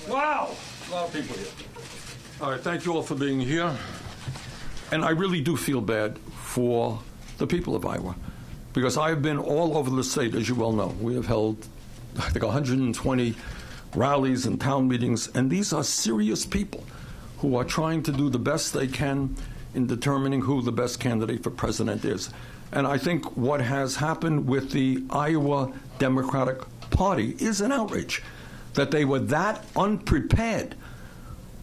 Wow! A lot of people here. All right, thank you all for being here. And I really do feel bad for the people of Iowa, because I have been all over the state, as you well know. We have held, I think, 120 rallies and town meetings, and these are serious people who are trying to do the best they can in determining who the best candidate for president is. And I think what has happened with the Iowa Democratic Party is an outrage, that they were that unprepared,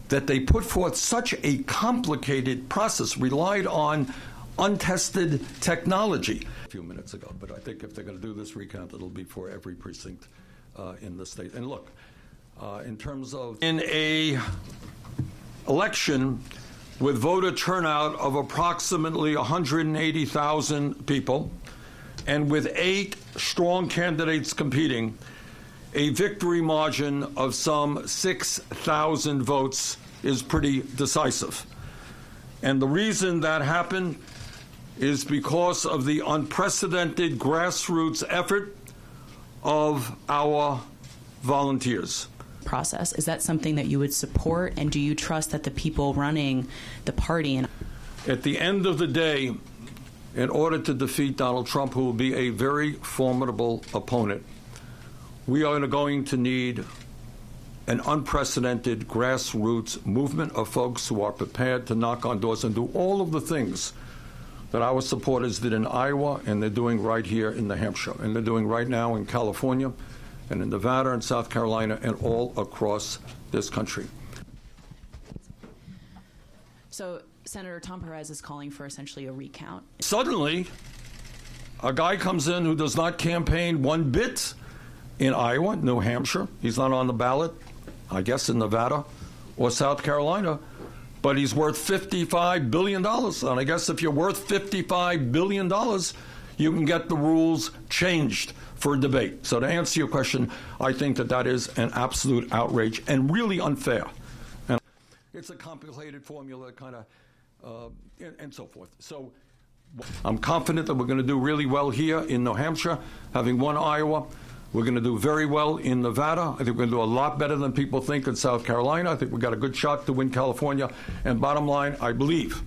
that they put forth such a complicated process, relied on untested technology. A few minutes ago, but I think if they're going to do this recount, it'll be for every precinct in the state. And look, in terms of in a election with voter turnout of approximately 180,000 people, and with 8 strong candidates competing, a victory margin of some 6,000 votes is pretty decisive. And the reason that happened is because of the unprecedented grassroots effort of our volunteers. Process. Is that something that you would support, and do you trust that the people running the party? At the end of the day, in order to defeat Donald Trump, who will be a very formidable opponent, we are going to need an unprecedented grassroots movement of folks who are prepared to knock on doors and do all of the things that our supporters did in Iowa, and they're doing right here in New Hampshire, and they're doing right now in California, and in Nevada and South Carolina, and all across this country. So Senator Tom Perez is calling for essentially a recount. Suddenly, a guy comes in who does not campaign one bit in Iowa, New Hampshire. He's not on the ballot, I guess, in Nevada or South Carolina, but he's worth $55 billion. And I guess if you're worth $55 billion, you can get the rules changed for a debate. So to answer your question, I think that that is an absolute outrage and really unfair. And it's a complicated formula, kind of, and so forth. So I'm confident that we're going to do really well here in New Hampshire, having won Iowa. We're going to do very well in Nevada. I think we're going to do a lot better than people think in South Carolina. I think we've got a good shot to win California. And bottom line, I believe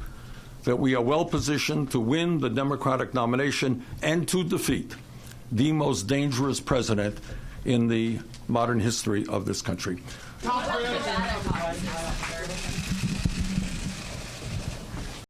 that we are well positioned to win the Democratic nomination and to defeat the most dangerous president in the modern history of this country.